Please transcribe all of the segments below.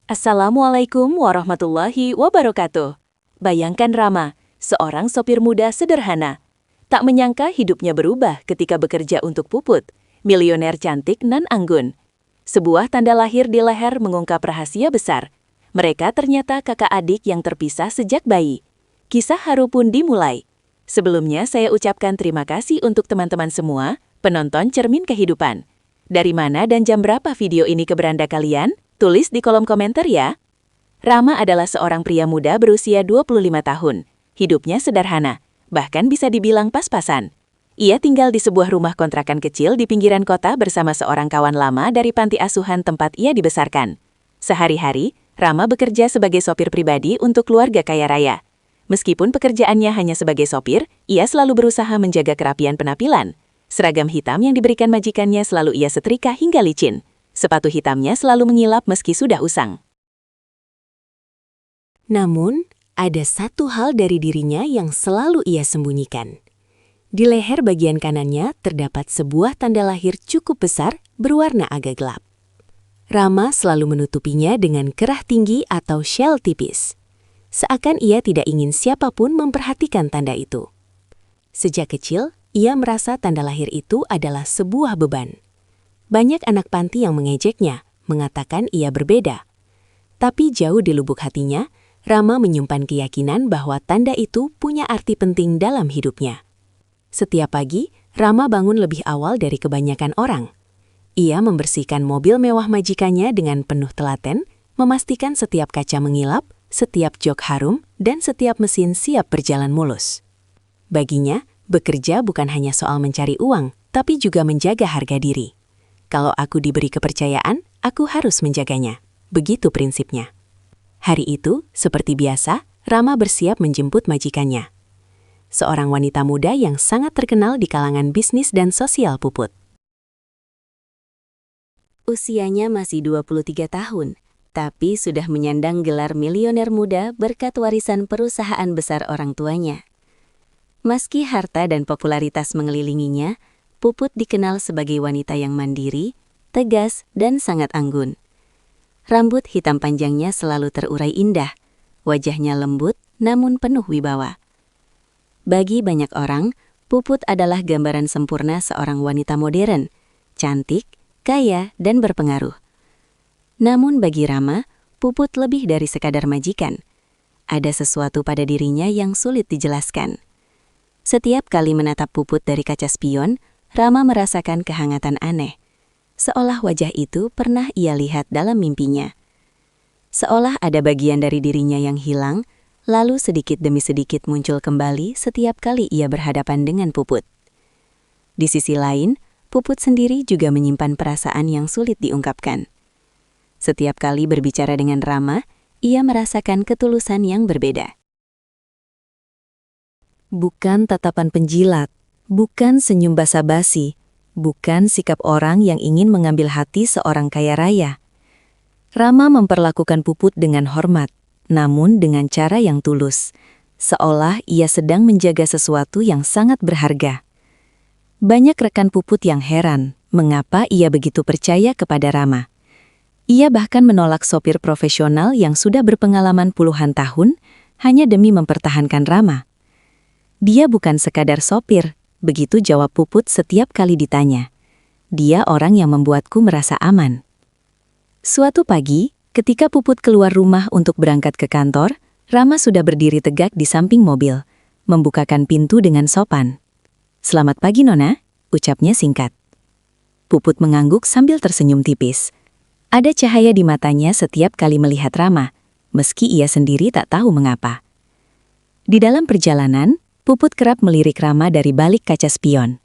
Assalamualaikum warahmatullahi wabarakatuh. Bayangkan Rama, seorang sopir muda sederhana. Tak menyangka hidupnya berubah ketika bekerja untuk Puput, milioner cantik nan anggun. Sebuah tanda lahir di leher mengungkap rahasia besar. Mereka ternyata kakak adik yang terpisah sejak bayi. Kisah haru pun dimulai. Sebelumnya saya ucapkan terima kasih untuk teman-teman semua, penonton Cermin Kehidupan. Dari mana dan jam berapa video ini ke beranda kalian? Tulis di kolom komentar ya. Rama adalah seorang pria muda berusia 25 tahun. Hidupnya sederhana, bahkan bisa dibilang pas-pasan. Ia tinggal di sebuah rumah kontrakan kecil di pinggiran kota bersama seorang kawan lama dari panti asuhan tempat ia dibesarkan. Sehari-hari, Rama bekerja sebagai sopir pribadi untuk keluarga kaya raya. Meskipun pekerjaannya hanya sebagai sopir, ia selalu berusaha menjaga kerapian penampilan. Seragam hitam yang diberikan majikannya selalu ia setrika hingga licin. Sepatu hitamnya selalu mengilap meski sudah usang. Namun, ada satu hal dari dirinya yang selalu ia sembunyikan. Di leher bagian kanannya terdapat sebuah tanda lahir cukup besar berwarna agak gelap. Rama selalu menutupinya dengan kerah tinggi atau shell tipis. Seakan ia tidak ingin siapapun memperhatikan tanda itu. Sejak kecil, ia merasa tanda lahir itu adalah sebuah beban. Banyak anak panti yang mengejeknya, mengatakan ia berbeda. Tapi jauh di lubuk hatinya, Rama menyimpan keyakinan bahwa tanda itu punya arti penting dalam hidupnya. Setiap pagi, Rama bangun lebih awal dari kebanyakan orang. Ia membersihkan mobil mewah majikannya dengan penuh telaten, memastikan setiap kaca mengilap, setiap jok harum, dan setiap mesin siap berjalan mulus. Baginya, bekerja bukan hanya soal mencari uang, tapi juga menjaga harga diri. Kalau aku diberi kepercayaan, aku harus menjaganya. Begitu prinsipnya. Hari itu, seperti biasa, Rama bersiap menjemput majikannya. Seorang wanita muda yang sangat terkenal di kalangan bisnis dan sosial Puput. Usianya masih 23 tahun, tapi sudah menyandang gelar milioner muda berkat warisan perusahaan besar orang tuanya. Meski harta dan popularitas mengelilinginya, Puput dikenal sebagai wanita yang mandiri, tegas, dan sangat anggun. Rambut hitam panjangnya selalu terurai indah, wajahnya lembut namun penuh wibawa. Bagi banyak orang, Puput adalah gambaran sempurna seorang wanita modern, cantik, kaya, dan berpengaruh. Namun bagi Rama, Puput lebih dari sekadar majikan. Ada sesuatu pada dirinya yang sulit dijelaskan. Setiap kali menatap Puput dari kaca spion, Rama merasakan kehangatan aneh. Seolah wajah itu pernah ia lihat dalam mimpinya. Seolah ada bagian dari dirinya yang hilang, lalu sedikit demi sedikit muncul kembali setiap kali ia berhadapan dengan Puput. Di sisi lain, Puput sendiri juga menyimpan perasaan yang sulit diungkapkan. Setiap kali berbicara dengan Rama, ia merasakan ketulusan yang berbeda. Bukan tatapan penjilat, bukan senyum basa-basi, bukan sikap orang yang ingin mengambil hati seorang kaya raya. Rama memperlakukan Puput dengan hormat, namun dengan cara yang tulus, seolah ia sedang menjaga sesuatu yang sangat berharga. Banyak rekan Puput yang heran mengapa ia begitu percaya kepada Rama. Ia bahkan menolak sopir profesional yang sudah berpengalaman puluhan tahun hanya demi mempertahankan Rama. Dia bukan sekadar sopir, begitu jawab Puput setiap kali ditanya. Dia orang yang membuatku merasa aman. Suatu pagi, ketika Puput keluar rumah untuk berangkat ke kantor, Rama sudah berdiri tegak di samping mobil, membukakan pintu dengan sopan. "Selamat pagi, Nona," ucapnya singkat. Puput mengangguk sambil tersenyum tipis. Ada cahaya di matanya setiap kali melihat Rama, meski ia sendiri tak tahu mengapa. Di dalam perjalanan, Puput kerap melirik Rama dari balik kaca spion.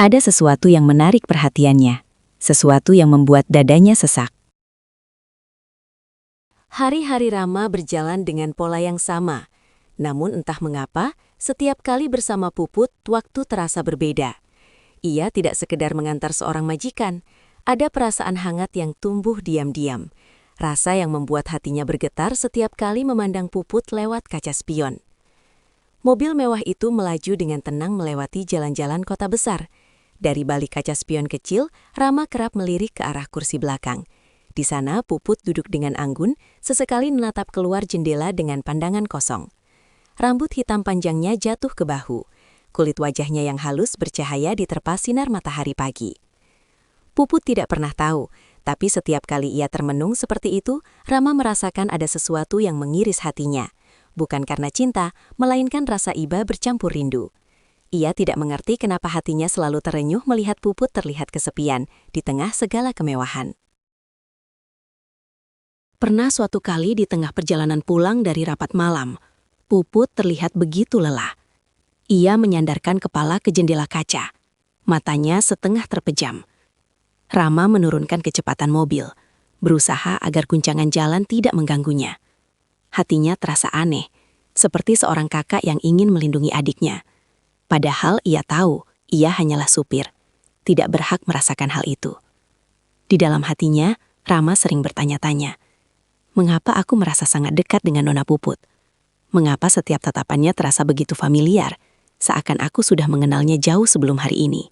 Ada sesuatu yang menarik perhatiannya, sesuatu yang membuat dadanya sesak. Hari-hari Rama berjalan dengan pola yang sama. Namun entah mengapa, setiap kali bersama Puput, waktu terasa berbeda. Ia tidak sekedar mengantar seorang majikan, ada perasaan hangat yang tumbuh diam-diam. Rasa yang membuat hatinya bergetar setiap kali memandang Puput lewat kaca spion. Mobil mewah itu melaju dengan tenang melewati jalan-jalan kota besar. Dari balik kaca spion kecil, Rama kerap melirik ke arah kursi belakang. Di sana, Puput duduk dengan anggun, sesekali menatap keluar jendela dengan pandangan kosong. Rambut hitam panjangnya jatuh ke bahu. Kulit wajahnya yang halus bercahaya diterpa sinar matahari pagi. Puput tidak pernah tahu, tapi setiap kali ia termenung seperti itu, Rama merasakan ada sesuatu yang mengiris hatinya. Bukan karena cinta, melainkan rasa iba bercampur rindu. Ia tidak mengerti kenapa hatinya selalu terenyuh melihat Puput terlihat kesepian di tengah segala kemewahan. Pernah suatu kali di tengah perjalanan pulang dari rapat malam, Puput terlihat begitu lelah. Ia menyandarkan kepala ke jendela kaca. Matanya setengah terpejam. Rama menurunkan kecepatan mobil, berusaha agar guncangan jalan tidak mengganggunya. Hatinya terasa aneh, seperti seorang kakak yang ingin melindungi adiknya. Padahal ia tahu, ia hanyalah supir, tidak berhak merasakan hal itu. Di dalam hatinya, Rama sering bertanya-tanya, mengapa aku merasa sangat dekat dengan Nona Puput? Mengapa setiap tatapannya terasa begitu familiar, seakan aku sudah mengenalnya jauh sebelum hari ini?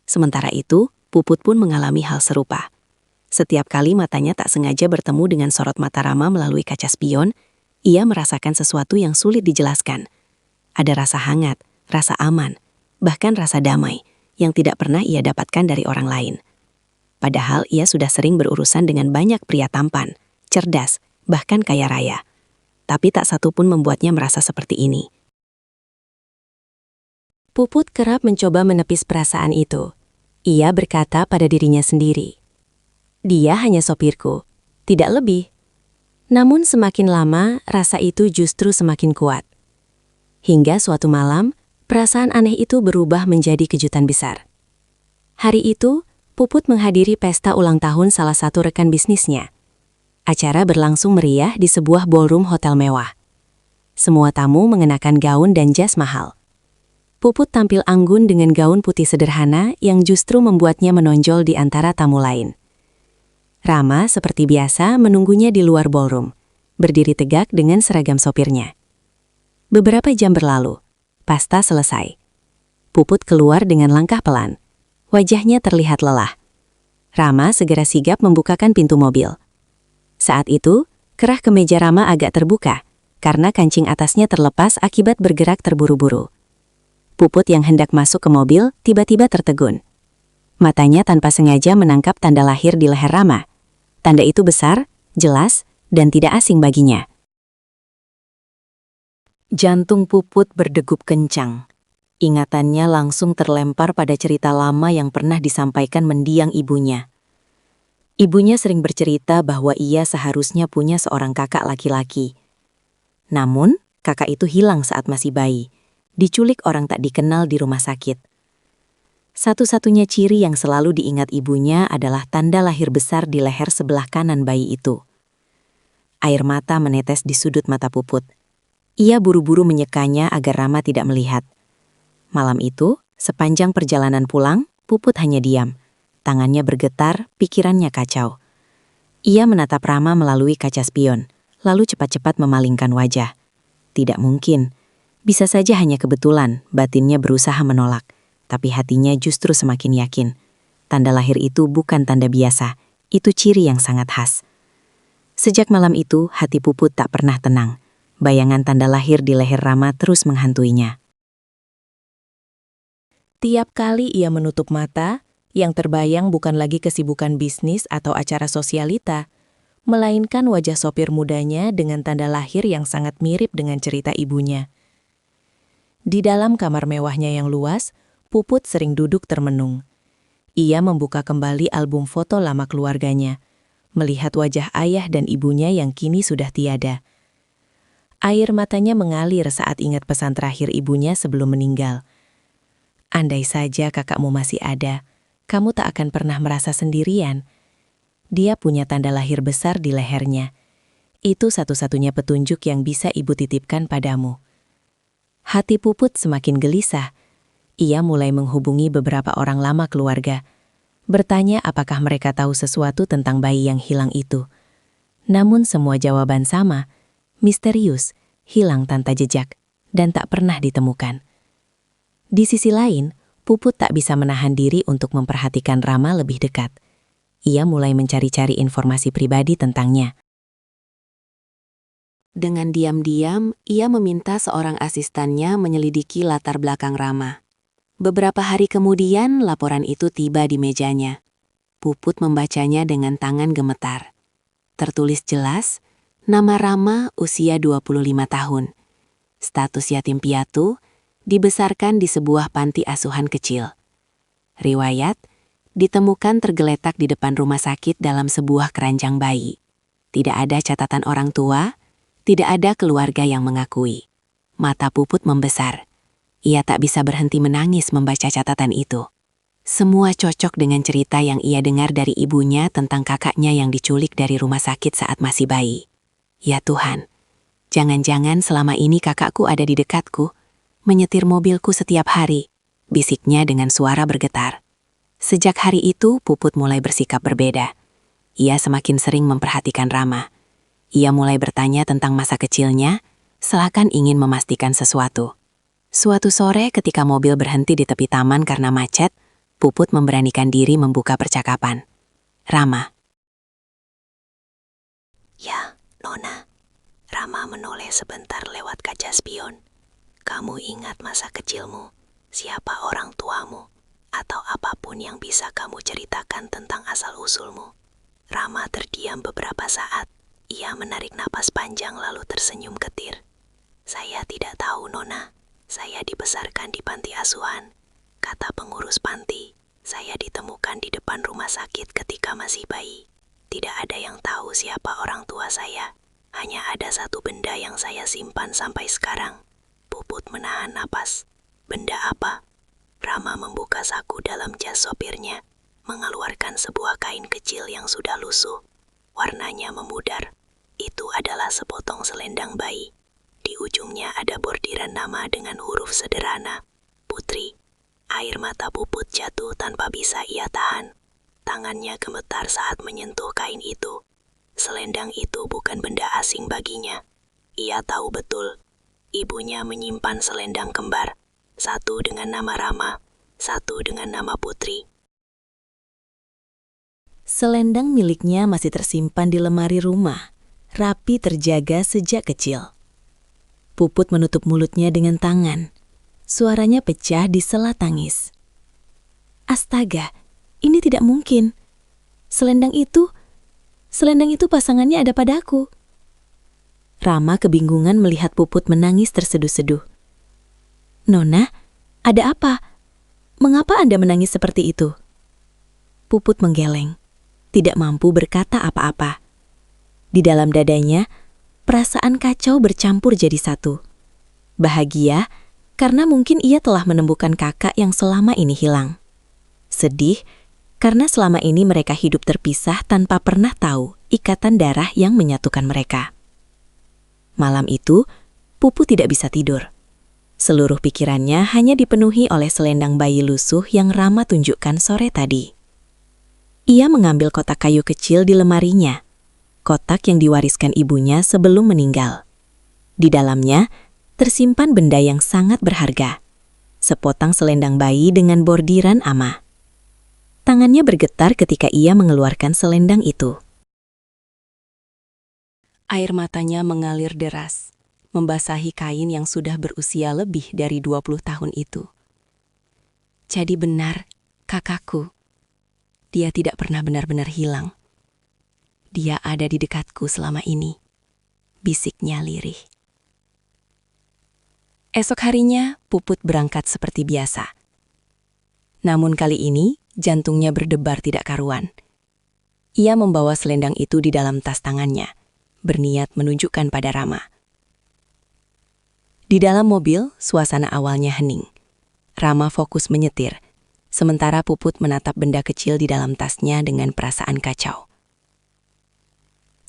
Sementara itu, Puput pun mengalami hal serupa. Setiap kali matanya tak sengaja bertemu dengan sorot mata Rama melalui kaca spion, ia merasakan sesuatu yang sulit dijelaskan. Ada rasa hangat, rasa aman, bahkan rasa damai yang tidak pernah ia dapatkan dari orang lain. Padahal ia sudah sering berurusan dengan banyak pria tampan, cerdas, bahkan kaya raya. Tapi tak satu pun membuatnya merasa seperti ini. Puput kerap mencoba menepis perasaan itu. Ia berkata pada dirinya sendiri, "Dia hanya sopirku, tidak lebih." Namun semakin lama, rasa itu justru semakin kuat. Hingga suatu malam, perasaan aneh itu berubah menjadi kejutan besar. Hari itu, Puput menghadiri pesta ulang tahun salah satu rekan bisnisnya. Acara berlangsung meriah di sebuah ballroom hotel mewah. Semua tamu mengenakan gaun dan jas mahal. Puput tampil anggun dengan gaun putih sederhana yang justru membuatnya menonjol di antara tamu lain. Rama seperti biasa menunggunya di luar ballroom, berdiri tegak dengan seragam sopirnya. Beberapa jam berlalu, pesta selesai. Puput keluar dengan langkah pelan. Wajahnya terlihat lelah. Rama segera sigap membukakan pintu mobil. Saat itu, kerah kemeja Rama agak terbuka, karena kancing atasnya terlepas akibat bergerak terburu-buru. Puput yang hendak masuk ke mobil tiba-tiba tertegun. Matanya tanpa sengaja menangkap tanda lahir di leher Rama. Tanda itu besar, jelas, dan tidak asing baginya. Jantung Puput berdegup kencang. Ingatannya langsung terlempar pada cerita lama yang pernah disampaikan mendiang ibunya. Ibunya sering bercerita bahwa ia seharusnya punya seorang kakak laki-laki. Namun, kakak itu hilang saat masih bayi. Diculik orang tak dikenal di rumah sakit. Satu-satunya ciri yang selalu diingat ibunya adalah tanda lahir besar di leher sebelah kanan bayi itu. Air mata menetes di sudut mata Puput. Ia buru-buru menyekanya agar Rama tidak melihat. Malam itu, sepanjang perjalanan pulang, Puput hanya diam. Tangannya bergetar, pikirannya kacau. Ia menatap Rama melalui kaca spion, lalu cepat-cepat memalingkan wajah. Tidak mungkin. Bisa saja hanya kebetulan, batinnya berusaha menolak, tapi hatinya justru semakin yakin. Tanda lahir itu bukan tanda biasa, itu ciri yang sangat khas. Sejak malam itu, hati Puput tak pernah tenang. Bayangan tanda lahir di leher Rama terus menghantuinya. Tiap kali ia menutup mata, yang terbayang bukan lagi kesibukan bisnis atau acara sosialita, melainkan wajah sopir mudanya dengan tanda lahir yang sangat mirip dengan cerita ibunya. Di dalam kamar mewahnya yang luas, Puput sering duduk termenung. Ia membuka kembali album foto lama keluarganya, melihat wajah ayah dan ibunya yang kini sudah tiada. Air matanya mengalir saat ingat pesan terakhir ibunya sebelum meninggal. Andai saja kakakmu masih ada, kamu tak akan pernah merasa sendirian. Dia punya tanda lahir besar di lehernya. Itu satu-satunya petunjuk yang bisa ibu titipkan padamu. Hati Puput semakin gelisah. Ia mulai menghubungi beberapa orang lama keluarga, bertanya apakah mereka tahu sesuatu tentang bayi yang hilang itu. Namun semua jawaban sama, misterius, hilang tanpa jejak, dan tak pernah ditemukan. Di sisi lain, Puput tak bisa menahan diri untuk memperhatikan Rama lebih dekat. ia mulai mencari-cari informasi pribadi tentangnya. Dengan diam-diam, ia meminta seorang asistannya menyelidiki latar belakang Rama. Beberapa hari kemudian, laporan itu tiba di mejanya. Puput membacanya dengan tangan gemetar. Tertulis jelas, nama Rama usia 25 tahun. Status yatim piatu, dibesarkan di sebuah panti asuhan kecil. Riwayat, ditemukan tergeletak di depan rumah sakit dalam sebuah keranjang bayi. Tidak ada catatan orang tua, tidak ada keluarga yang mengakui. Mata Puput membesar. Ia tak bisa berhenti menangis membaca catatan itu. Semua cocok dengan cerita yang ia dengar dari ibunya tentang kakaknya yang diculik dari rumah sakit saat masih bayi. Ya Tuhan, jangan-jangan selama ini kakakku ada di dekatku, menyetir mobilku setiap hari, bisiknya dengan suara bergetar. Sejak hari itu, Puput mulai bersikap berbeda. Ia semakin sering memperhatikan Rama. Ia mulai bertanya tentang masa kecilnya, seakan ingin memastikan sesuatu. Suatu sore ketika mobil berhenti di tepi taman karena macet, Puput memberanikan diri membuka percakapan. Rama. Ya, Nona. Rama menoleh sebentar lewat kaca spion. Kamu ingat masa kecilmu, siapa orang tuamu, atau apapun yang bisa kamu ceritakan tentang asal-usulmu? Rama terdiam beberapa saat. Ia menarik napas panjang lalu tersenyum getir. Saya tidak tahu, Nona. Saya dibesarkan di panti asuhan. Kata pengurus panti, saya ditemukan di depan rumah sakit ketika masih bayi. Tidak ada yang tahu siapa orang tua saya. Hanya ada satu benda yang saya simpan sampai sekarang. Puput menahan napas. Benda apa? Rama membuka saku dalam jas sopirnya, mengeluarkan sebuah kain kecil yang sudah lusuh. Warnanya memudar. Itu adalah sepotong selendang bayi. Di ujungnya ada bordiran nama dengan huruf sederhana, Putri. Air mata Puput jatuh tanpa bisa ia tahan. Tangannya gemetar saat menyentuh kain itu. Selendang itu bukan benda asing baginya. Ia tahu betul, ibunya menyimpan selendang kembar. Satu dengan nama Rama, satu dengan nama Putri. Selendang miliknya masih tersimpan di lemari rumah, rapi terjaga sejak kecil. Puput menutup mulutnya dengan tangan. Suaranya pecah di sela tangis. Astaga, ini tidak mungkin. Selendang itu pasangannya ada padaku. Rama kebingungan melihat Puput menangis terseduh-seduh. Nona, ada apa? Mengapa Anda menangis seperti itu? Puput menggeleng, tidak mampu berkata apa-apa. Di dalam dadanya, perasaan kacau bercampur jadi satu. Bahagia, karena mungkin ia telah menemukan kakak yang selama ini hilang. Sedih, karena selama ini mereka hidup terpisah tanpa pernah tahu ikatan darah yang menyatukan mereka. Malam itu, Puput tidak bisa tidur. Seluruh pikirannya hanya dipenuhi oleh selendang bayi lusuh yang Rama tunjukkan sore tadi. Ia mengambil kotak kayu kecil di lemarinya, kotak yang diwariskan ibunya sebelum meninggal. Di dalamnya, tersimpan benda yang sangat berharga, sepotong selendang bayi dengan bordiran ama. Tangannya bergetar ketika ia mengeluarkan selendang itu. Air matanya mengalir deras, membasahi kain yang sudah berusia lebih dari 20 tahun itu. Jadi benar, kakakku. Dia tidak pernah benar-benar hilang. Dia ada di dekatku selama ini, bisiknya lirih. Esok harinya, Puput berangkat seperti biasa. Namun kali ini, jantungnya berdebar tidak karuan. Ia membawa selendang itu di dalam tas tangannya, berniat menunjukkan pada Rama. Di dalam mobil, suasana awalnya hening. Rama fokus menyetir, sementara Puput menatap benda kecil di dalam tasnya dengan perasaan kacau.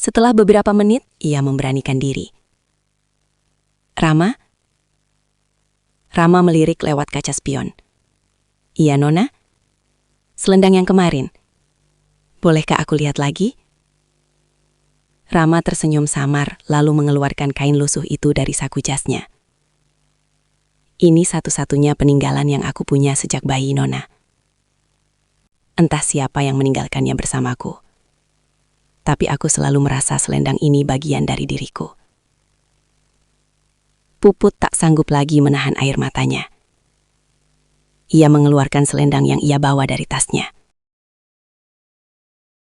Setelah beberapa menit, ia memberanikan diri. Rama melirik lewat kaca spion. Iya, Nona? Selendang yang kemarin. Bolehkah aku lihat lagi? Rama tersenyum samar, lalu mengeluarkan kain lusuh itu dari saku jasnya. Ini satu-satunya peninggalan yang aku punya sejak bayi, Nona. Entah siapa yang meninggalkannya bersamaku. Tapi aku selalu merasa selendang ini bagian dari diriku. Puput tak sanggup lagi menahan air matanya. Ia mengeluarkan selendang yang ia bawa dari tasnya.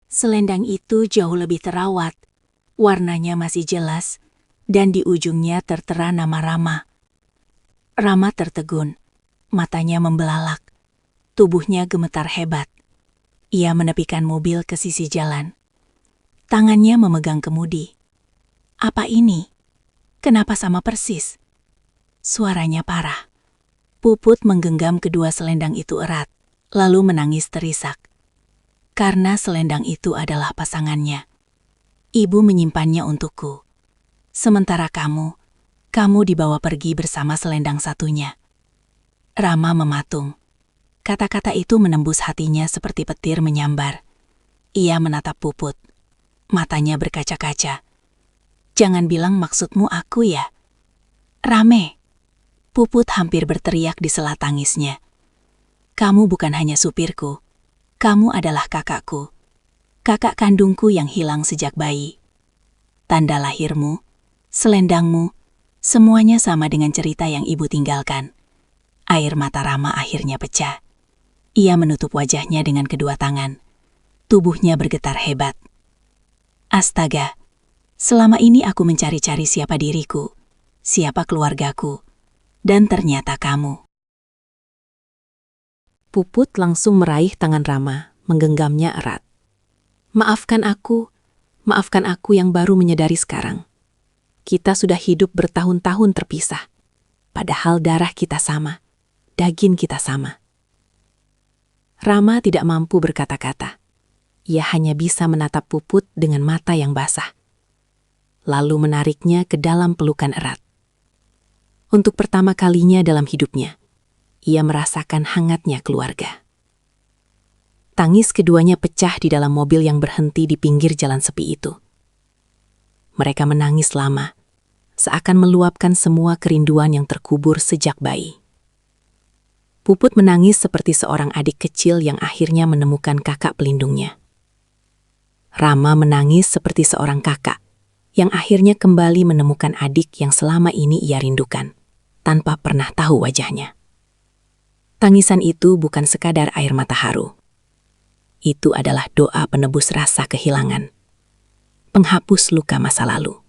Selendang itu jauh lebih terawat, warnanya masih jelas, dan di ujungnya tertera nama Rama. Rama tertegun, matanya membelalak, tubuhnya gemetar hebat. Ia menepikan mobil ke sisi jalan. Tangannya memegang kemudi. Apa ini? Kenapa sama persis? Suaranya parah. Puput menggenggam kedua selendang itu erat, lalu menangis terisak. Karena selendang itu adalah pasangannya. Ibu menyimpannya untukku. Sementara kamu dibawa pergi bersama selendang satunya. Rama mematung. Kata-kata itu menembus hatinya seperti petir menyambar. Ia menatap Puput. Matanya berkaca-kaca. Jangan bilang maksudmu aku ya? Rame. Puput hampir berteriak di sela tangisnya. Kamu bukan hanya supirku. Kamu adalah kakakku. Kakak kandungku yang hilang sejak bayi. Tanda lahirmu, selendangmu, semuanya sama dengan cerita yang ibu tinggalkan. Air mata Rama akhirnya pecah. Ia menutup wajahnya dengan kedua tangan. Tubuhnya bergetar hebat. Astaga, selama ini aku mencari-cari siapa diriku, siapa keluargaku, dan ternyata kamu. Puput langsung meraih tangan Rama, menggenggamnya erat. Maafkan aku yang baru menyadari sekarang. Kita sudah hidup bertahun-tahun terpisah, padahal darah kita sama, daging kita sama. Rama tidak mampu berkata-kata. Ia hanya bisa menatap Puput dengan mata yang basah, lalu menariknya ke dalam pelukan erat. Untuk pertama kalinya dalam hidupnya, ia merasakan hangatnya keluarga. Tangis keduanya pecah di dalam mobil yang berhenti di pinggir jalan sepi itu. Mereka menangis lama, seakan meluapkan semua kerinduan yang terkubur sejak bayi. Puput menangis seperti seorang adik kecil yang akhirnya menemukan kakak pelindungnya. Rama menangis seperti seorang kakak yang akhirnya kembali menemukan adik yang selama ini ia rindukan, tanpa pernah tahu wajahnya. Tangisan itu bukan sekadar air mata haru. Itu adalah doa penebus rasa kehilangan, penghapus luka masa lalu.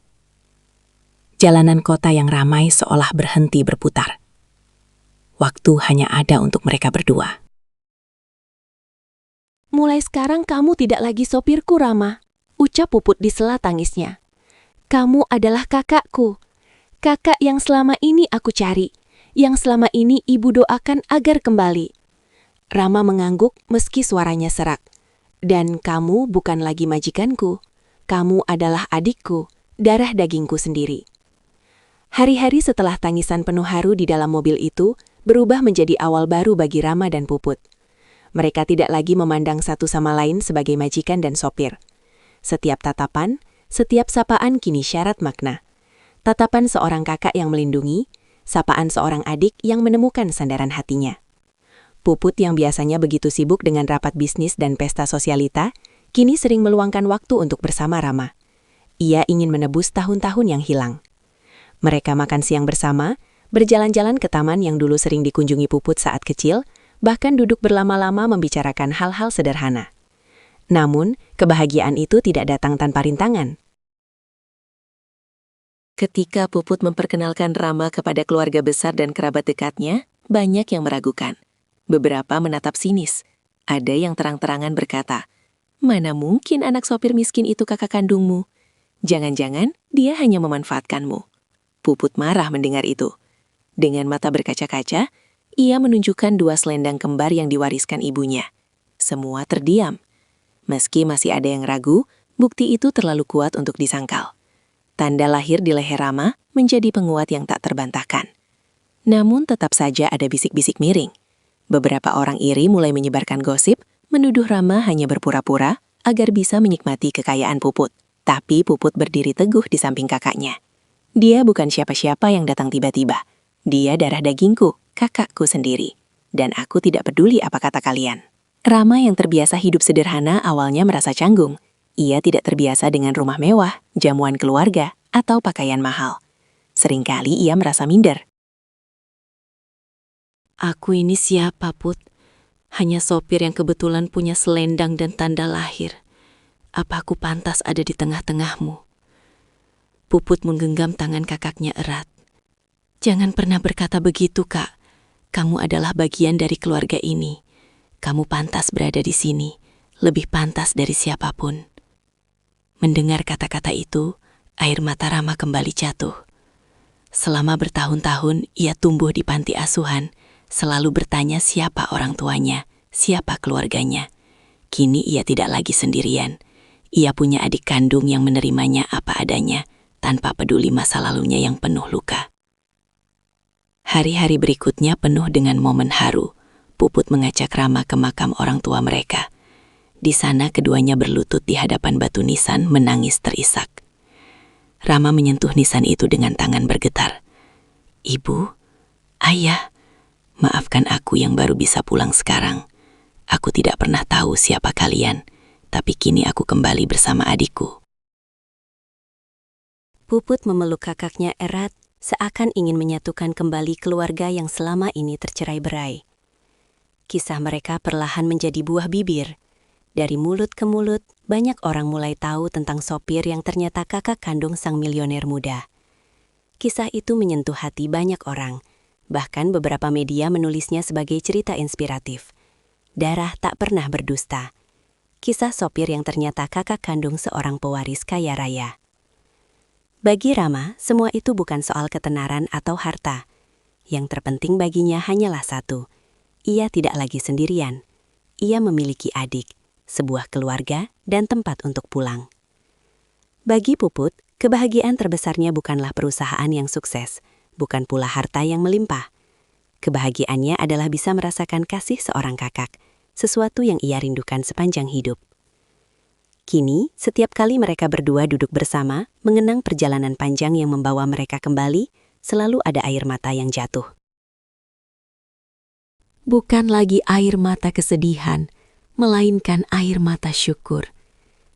Jalanan kota yang ramai seolah berhenti berputar. Waktu hanya ada untuk mereka berdua. Mulai sekarang kamu tidak lagi sopirku, Rama, ucap Puput di sela tangisnya. Kamu adalah kakakku. Kakak yang selama ini aku cari, yang selama ini ibu doakan agar kembali. Rama mengangguk meski suaranya serak. Dan kamu bukan lagi majikanku. Kamu adalah adikku, darah dagingku sendiri. Hari-hari setelah tangisan penuh haru di dalam mobil itu berubah menjadi awal baru bagi Rama dan Puput. Mereka tidak lagi memandang satu sama lain sebagai majikan dan sopir. Setiap tatapan, setiap sapaan kini syarat makna. Tatapan seorang kakak yang melindungi, sapaan seorang adik yang menemukan sandaran hatinya. Puput yang biasanya begitu sibuk dengan rapat bisnis dan pesta sosialita, kini sering meluangkan waktu untuk bersama Rama. Ia ingin menebus tahun-tahun yang hilang. Mereka makan siang bersama, berjalan-jalan ke taman yang dulu sering dikunjungi Puput saat kecil, bahkan duduk berlama-lama membicarakan hal-hal sederhana. Namun, kebahagiaan itu tidak datang tanpa rintangan. Ketika Puput memperkenalkan Rama kepada keluarga besar dan kerabat dekatnya, banyak yang meragukan. Beberapa menatap sinis. Ada yang terang-terangan berkata, "Mana mungkin anak sopir miskin itu kakak kandungmu? Jangan-jangan dia hanya memanfaatkanmu." Puput marah mendengar itu. Dengan mata berkaca-kaca, ia menunjukkan dua selendang kembar yang diwariskan ibunya. Semua terdiam. Meski masih ada yang ragu, bukti itu terlalu kuat untuk disangkal. Tanda lahir di leher Rama menjadi penguat yang tak terbantahkan. Namun tetap saja ada bisik-bisik miring. Beberapa orang iri mulai menyebarkan gosip, menuduh Rama hanya berpura-pura agar bisa menikmati kekayaan Puput. Tapi Puput berdiri teguh di samping kakaknya. Dia bukan siapa-siapa yang datang tiba-tiba. Dia darah dagingku, kakakku sendiri. Dan aku tidak peduli apa kata kalian. Rama yang terbiasa hidup sederhana awalnya merasa canggung. Ia tidak terbiasa dengan rumah mewah, jamuan keluarga, atau pakaian mahal. Seringkali ia merasa minder. Aku ini siapa, Put? Hanya sopir yang kebetulan punya selendang dan tanda lahir. Apa aku pantas ada di tengah-tengahmu? Puput menggenggam tangan kakaknya erat. Jangan pernah berkata begitu, Kak. Kamu adalah bagian dari keluarga ini. Kamu pantas berada di sini, lebih pantas dari siapapun. Mendengar kata-kata itu, air mata Rama kembali jatuh. Selama bertahun-tahun ia tumbuh di panti asuhan, selalu bertanya siapa orang tuanya, siapa keluarganya. Kini ia tidak lagi sendirian. Ia punya adik kandung yang menerimanya apa adanya, tanpa peduli masa lalunya yang penuh luka. Hari-hari berikutnya penuh dengan momen haru. Puput mengajak Rama ke makam orang tua mereka. Di sana keduanya berlutut di hadapan batu nisan menangis terisak. Rama menyentuh nisan itu dengan tangan bergetar. Ibu, ayah, maafkan aku yang baru bisa pulang sekarang. Aku tidak pernah tahu siapa kalian, tapi kini aku kembali bersama adikku. Puput memeluk kakaknya erat, seakan ingin menyatukan kembali keluarga yang selama ini tercerai-berai. Kisah mereka perlahan menjadi buah bibir. Dari mulut ke mulut, banyak orang mulai tahu tentang sopir yang ternyata kakak kandung sang milioner muda. Kisah itu menyentuh hati banyak orang, bahkan beberapa media menulisnya sebagai cerita inspiratif. Darah tak pernah berdusta. Kisah sopir yang ternyata kakak kandung seorang pewaris kaya raya. Bagi Rama, semua itu bukan soal ketenaran atau harta. Yang terpenting baginya hanyalah satu. Ia tidak lagi sendirian. Ia memiliki adik, sebuah keluarga, dan tempat untuk pulang. Bagi Puput, kebahagiaan terbesarnya bukanlah perusahaan yang sukses, bukan pula harta yang melimpah. Kebahagiaannya adalah bisa merasakan kasih seorang kakak, sesuatu yang ia rindukan sepanjang hidup. Kini, setiap kali mereka berdua duduk bersama, mengenang perjalanan panjang yang membawa mereka kembali, selalu ada air mata yang jatuh. Bukan lagi air mata kesedihan, melainkan air mata syukur.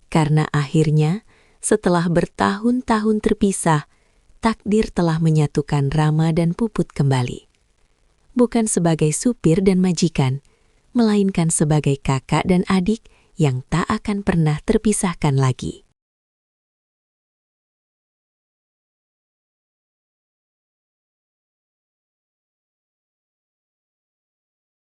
Karena akhirnya, setelah bertahun-tahun terpisah, takdir telah menyatukan Rama dan Puput kembali. Bukan sebagai supir dan majikan, melainkan sebagai kakak dan adik yang tak akan pernah terpisahkan lagi.